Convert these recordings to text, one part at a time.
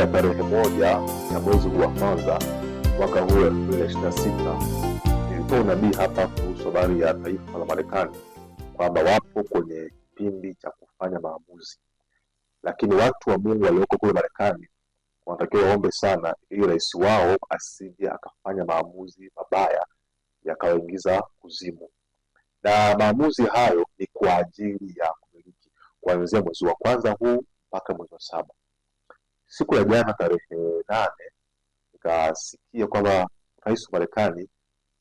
ya tarehe 1 ya mwezi huu wa kwanza mwaka huu 2026 nilitoa unabii hapa kuhusu habari ya taifa la Marekani kwamba wapo kwenye kipindi cha kufanya maamuzi, lakini watu wa Mungu walioko kule Marekani wanatakiwa waombe sana ili rais wao asije akafanya maamuzi mabaya yakawaingiza kuzimu. Na maamuzi hayo ni kwa ajili ya kumiliki kuanzia mwezi wa kwanza huu mpaka mwezi wa 7. Siku ya jana tarehe 8 nikasikia kwamba rais wa Marekani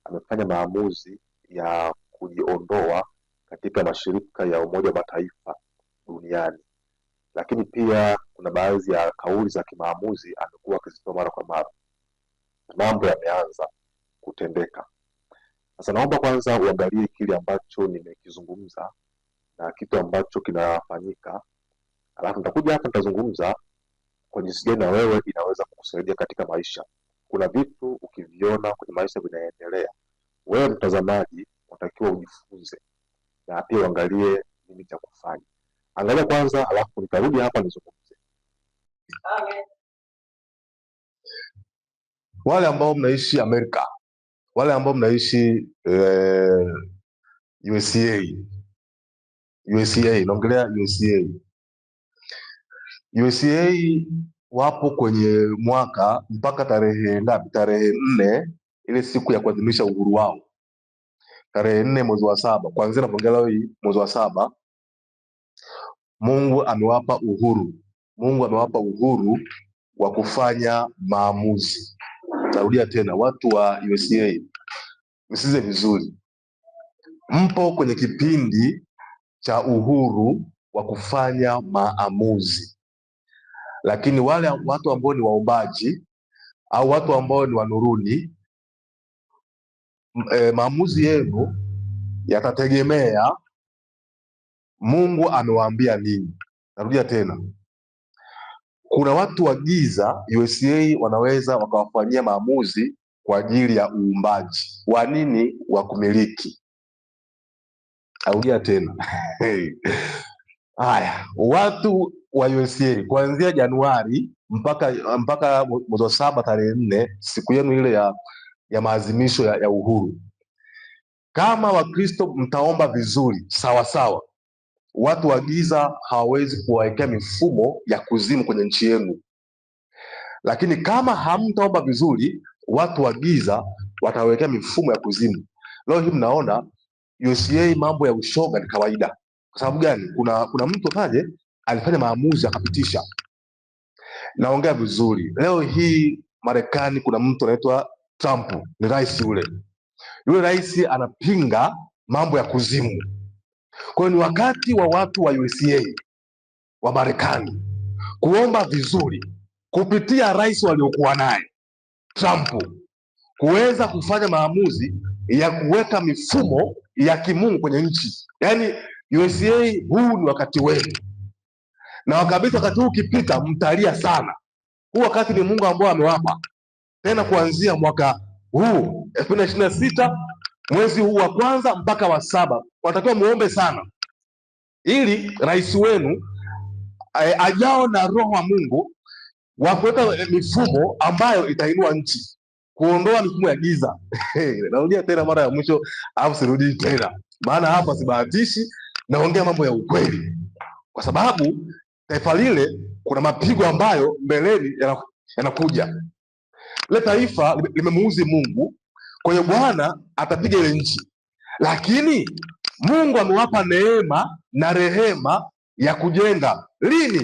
amefanya maamuzi ya kujiondoa katika mashirika ya Umoja wa Mataifa duniani, lakini pia kuna baadhi ya kauli za kimaamuzi amekuwa akizitoa mara kwa mara. Mambo yameanza kutendeka. Sasa naomba kwanza uangalie kile ambacho nimekizungumza na kitu ambacho kinafanyika, alafu nitakuja hapa nitazungumza kwa jinsi gani na wewe inaweza kukusaidia katika maisha. Kuna vitu ukiviona kwenye maisha vinaendelea, wewe mtazamaji unatakiwa ujifunze na pia uangalie nini cha kufanya. Angalia kwanza, alafu nitarudi hapa nizungumze. Wale ambao mnaishi Amerika, wale ambao mnaishi USA, naongelea USA wapo kwenye mwaka mpaka tarehe ngapi? Tarehe 4, ile siku ya kuadhimisha uhuru wao, tarehe 4 mwezi wa 7. Kuanzia napoongelea hii mwezi wa 7, Mungu amewapa uhuru wa kufanya maamuzi. Narudia tena, watu wa USA msikize vizuri, mpo kwenye kipindi cha uhuru wa kufanya maamuzi. Lakini wale watu ambao ni waombaji au watu ambao ni wanuruni, maamuzi yenu yatategemea Mungu amewaambia nini. Narudia tena, kuna watu wa giza USA wanaweza wakawafanyia maamuzi kwa ajili ya uumbaji wa nini, wa kumiliki. Narudia tena haya, watu wa USA kuanzia Januari mpaka mwezi wa 7 tarehe 4, siku yenu ile ya maadhimisho ya uhuru, kama Wakristo mtaomba vizuri sawa sawa, watu wa giza hawawezi kuwawekea mifumo ya kuzimu kwenye nchi yenu. Lakini kama hamtaomba vizuri, watu wa giza watawekea mifumo ya kuzimu. Leo hii mnaona USA mambo ya ushoga ni kawaida. Kwa sababu gani? Kuna mtu pale alifanya maamuzi akapitisha. Naongea vizuri. Leo hii Marekani kuna mtu anaitwa Trump, ni rais yule rais anapinga mambo ya kuzimu. Kwa hiyo ni wakati wa watu wa USA wa Marekani kuomba vizuri kupitia rais waliokuwa naye Trump, kuweza kufanya maamuzi ya kuweka mifumo ya kimungu kwenye nchi. Yaani USA, huu ni wakati wenu, na wakati huu ukipita mtalia sana. Huu wakati ni Mungu ambao amewapa tena, kuanzia mwaka huu 2026 mwezi huu wa kwanza mpaka wa 7, wanatakiwa muombe sana ili rais wenu ajao na roho wa Mungu wa kuweka mifumo ambayo itainua nchi, kuondoa mifumo ya giza. Narudia tena mara ya mwisho, au sirudi tena, maana hapa sibahatishi, naongea mambo ya ukweli, kwa sababu taifa lile kuna mapigo ambayo mbeleni yanakuja. Ile taifa limemuuzi Mungu, kwa hiyo Bwana atapiga ile nchi, lakini Mungu amewapa neema na rehema ya kujenga. Lini?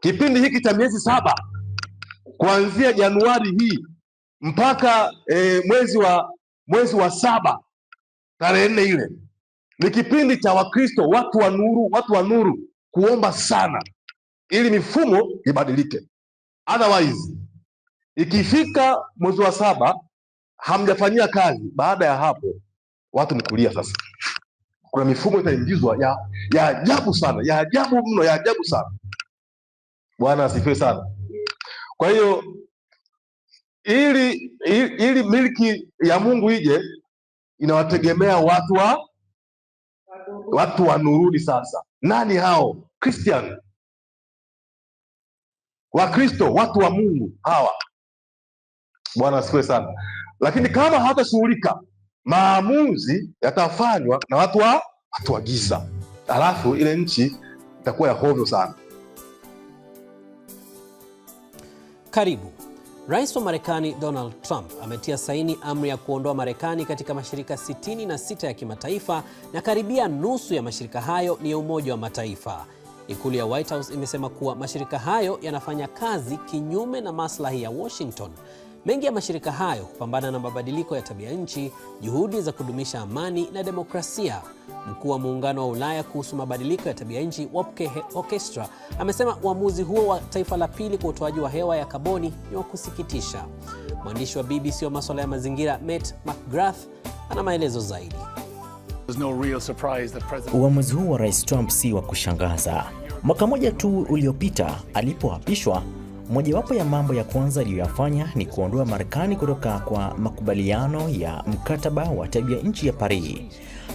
Kipindi hiki cha miezi 7, kuanzia Januari hii mpaka mwezi wa 7 tarehe 4 ile, ni kipindi cha Wakristo, watu wa nuru kuomba sana ili mifumo ibadilike. Otherwise ikifika mwezi wa 7 hamjafanyia kazi, baada ya hapo watu ni kulia. Sasa kuna mifumo itaingizwa ya ajabu sana, ya ajabu mno, ya ajabu sana. Bwana asifiwe sana. Kwa hiyo ili miliki ya Mungu ije, inawategemea watu wa nuruni. Sasa nani hao? Christian. Wakristo, watu wa Mungu hawa, Bwana asifiwe sana. Lakini kama hawatashughulika, maamuzi yatafanywa na watu wa giza, alafu ile nchi itakuwa ya hovyo sana. Karibu. Rais wa Marekani Donald Trump ametia saini amri ya kuondoa Marekani katika mashirika 66 ya kimataifa, na karibia nusu ya mashirika hayo ni ya Umoja wa Mataifa. Ikulu ya White House imesema kuwa mashirika hayo yanafanya kazi kinyume na maslahi ya Washington. Mengi ya mashirika hayo hupambana na mabadiliko ya tabia nchi, juhudi za kudumisha amani na demokrasia. Mkuu wa Muungano wa Ulaya kuhusu mabadiliko ya tabia nchi, Wopke Hoekstra, amesema uamuzi huo wa taifa la pili kwa utoaji wa hewa ya kaboni ni wa kusikitisha. Mwandishi wa BBC wa masuala ya mazingira, Matt McGrath, ana maelezo zaidi. Uamuzi huu wa Rais Trump si wa kushangaza. Mwaka mmoja tu uliopita alipoapishwa, mojawapo ya mambo ya kwanza aliyoyafanya ni kuondoa Marekani kutoka kwa makubaliano ya mkataba wa tabia nchi ya Paris.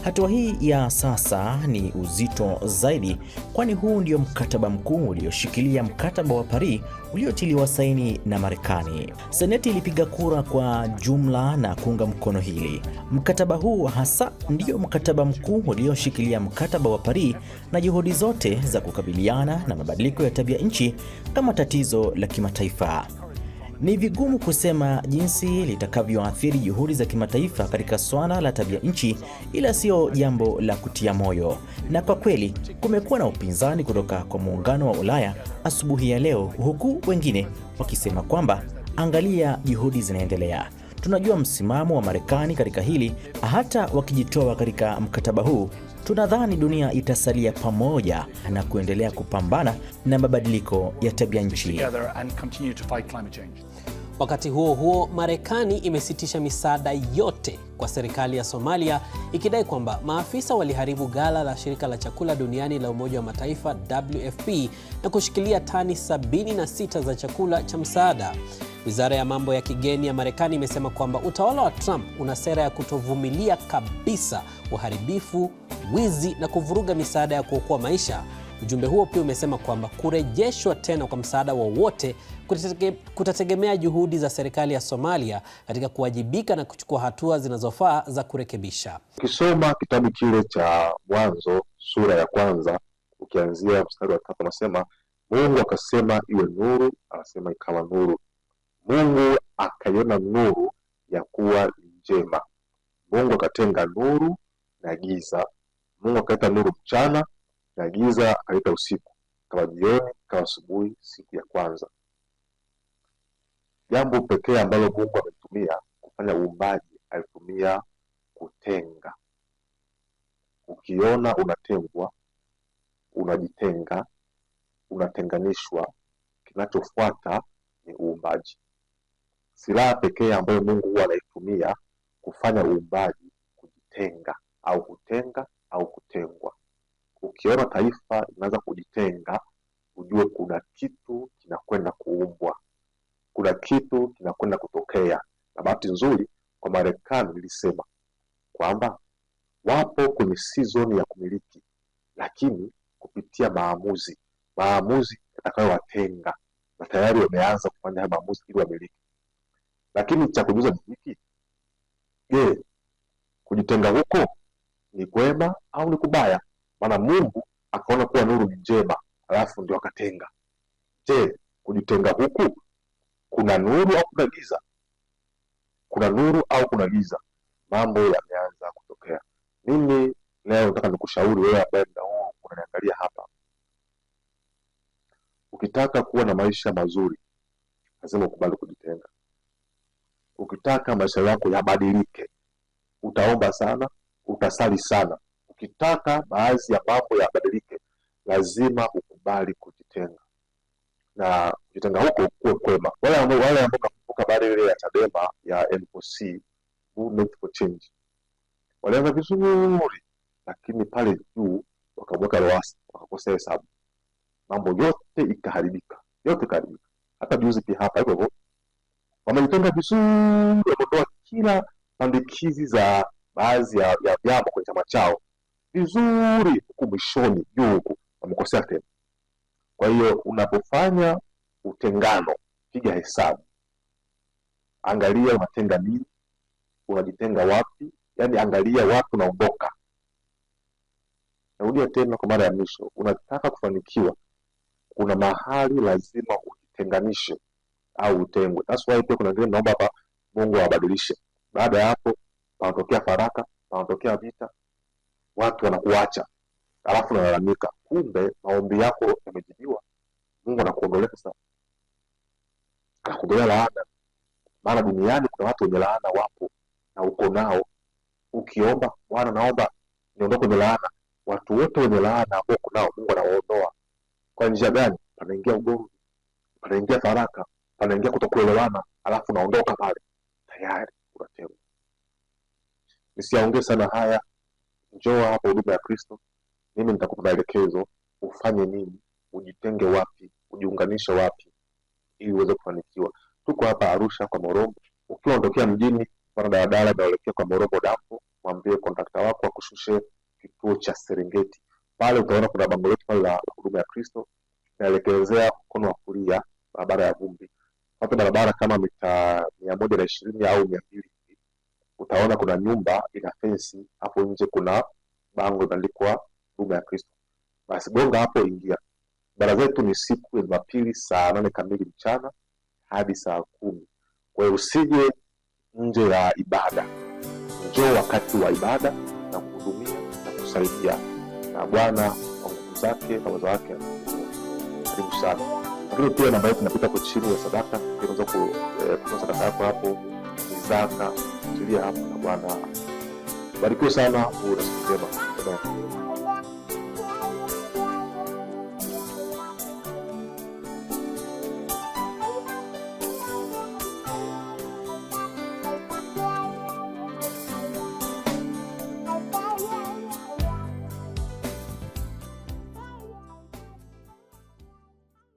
Hatua hii ya sasa ni uzito zaidi, kwani huu ndio mkataba mkuu ulioshikilia mkataba wa Paris uliotiliwa saini na Marekani. Seneti ilipiga kura kwa jumla na kuunga mkono hili. Mkataba huu hasa ndio mkataba mkuu ulioshikilia mkataba wa Paris na juhudi zote za kukabiliana na mabadiliko ya tabia nchi kama tatizo la kimataifa. Ni vigumu kusema jinsi litakavyoathiri juhudi za kimataifa katika swala la tabia nchi, ila sio jambo la kutia moyo. Na kwa kweli kumekuwa na upinzani kutoka kwa Muungano wa Ulaya asubuhi ya leo, huku wengine wakisema kwamba angalia, juhudi zinaendelea. Tunajua msimamo wa Marekani katika hili, hata wakijitoa katika mkataba huu, tunadhani dunia itasalia pamoja na kuendelea kupambana na mabadiliko ya tabia nchi. Wakati huo huo, Marekani imesitisha misaada yote kwa serikali ya Somalia, ikidai kwamba maafisa waliharibu ghala la shirika la chakula duniani la Umoja wa Mataifa WFP na kushikilia tani 76 za chakula cha msaada. Wizara ya mambo ya kigeni ya Marekani imesema kwamba utawala wa Trump una sera ya kutovumilia kabisa uharibifu, wizi na kuvuruga misaada ya kuokoa maisha. Ujumbe huo pia umesema kwamba kurejeshwa tena kwa msaada wowote kutategemea juhudi za serikali ya Somalia katika kuwajibika na kuchukua hatua zinazofaa za kurekebisha. Ukisoma kitabu kile cha Mwanzo sura ya 1 ukianzia mstari wa 3, anasema Mungu akasema iwe nuru, anasema ikawa nuru. Mungu akaiona nuru ya kuwa njema. Mungu akatenga nuru na giza. Mungu akaita nuru mchana na giza akaita usiku. Kama jioni, kama asubuhi, siku ya kwanza. Jambo pekee ambalo Mungu ametumia kufanya uumbaji, alitumia kutenga. Ukiona unatengwa, unajitenga, unatenganishwa, kinachofuata ni uumbaji. Silaha pekee ambayo Mungu huwa anaitumia kufanya uumbaji, kujitenga au kutenga au kutengwa. Ukiona taifa linaanza kujitenga, ujue kuna kitu kinakwenda kuumbwa. Kuna kitu kinakwenda kutokea. Na bahati nzuri kwa Marekani nilisema kwamba wapo kwenye season ya kumiliki, lakini kupitia maamuzi yatakayowatenga, na tayari wameanza kufanya maamuzi ili wamiliki. Lakini cha kujuza ni hiki: je, kujitenga huko ni kwema au ni kubaya? Maana Mungu akaona kuwa nuru ni njema, alafu ndio akatenga. Je, kujitenga huku kuna nuru au kuna giza? Kuna nuru au kuna giza? Mambo yameanza kutokea. Mimi leo nataka nikushauri wewe ambaye unaniangalia hapa. Ukitaka kuwa na maisha mazuri, lazima ukubali kujitenga. Ukitaka maisha yako yabadilike, utaomba sana, utasali sana. Ukitaka baadhi ya mambo yabadilike, lazima ukubali kujitenga. Na kujitenga huko kuwe kwema. Wale ambao nakumbuka baada ile ya Chadema ya NPC, Movement for Change, walianza vizuri, lakini pale juu wakamweka Lowassa, wakakosa hesabu. Mambo yote ikaharibika. Hata juzi pia hapa hivyo wamejitenga vizuri, wameondoa kila pandikizi za baadhi ya vyama kwenye chama chao vizuri, huku mwishoni juu huku wamekosea tena. Kwa hiyo unapofanya utengano, piga hesabu, angalia unatenga nini, unajitenga wapi, yani angalia wapi unaondoka. Narudia tena kwa mara ya mwisho, unataka kufanikiwa, kuna mahali lazima ujitenganishe au utengwe. That's why pia kuna ngine naomba hapa Mungu awabadilishe. Baada ya hapo panatokea faraka, panatokea vita, watu wanakuacha, alafu unalalamika. Kumbe maombi yako yamejibiwa, Mungu anakuondolea sasa, anakuondolea laana. Maana duniani kuna watu wenye laana wapo na uko nao. Ukiomba, Bwana naomba niondoke kwenye laana, watu wote wenye laana ambao uko nao Mungu anawaondoa. Kwa njia gani? Panaingia ugomvi, panaingia faraka, panaingia kutokuelewana, alafu naondoka pale, tayari unatengwa. Nisiaongee sana haya, njoo hapa huduma ya Kristo, mimi nitakupa maelekezo ufanye nini, ujitenge wapi, ujiunganishe wapi ili uweze kufanikiwa. Tuko hapa Arusha kwa Morombo. Ukiwa unatokea mjini kwa daladala inaelekea kwa Morombo dampo, mwambie kondakta wako akushushe kituo cha Serengeti. Pale utaona kuna bango letu pale la huduma ya Kristo, naelekezea mkono wa kulia, barabara ya vumbi. Hapo barabara kama mita 120 au 200, utaona kuna nyumba ina fence, hapo nje kuna bango limeandikwa huduma ya Kristo. Basi gonga hapo, ingia. Ibada zetu ni siku ya Jumapili saa 8 kamili mchana hadi saa 10. Kwa hiyo usije nje ya ibada, njoo wakati wa ibada na kuhudumia na kusaidia, na Bwana kwa nguvu zake na uwezo wake. Karibu sana. Lakini pia namba yetu inapita kwa chini ya sadaka, unaweza kutoa sadaka yako hapo, zaka, tilia hapo, na Bwana barikiwe sana. Unasikia?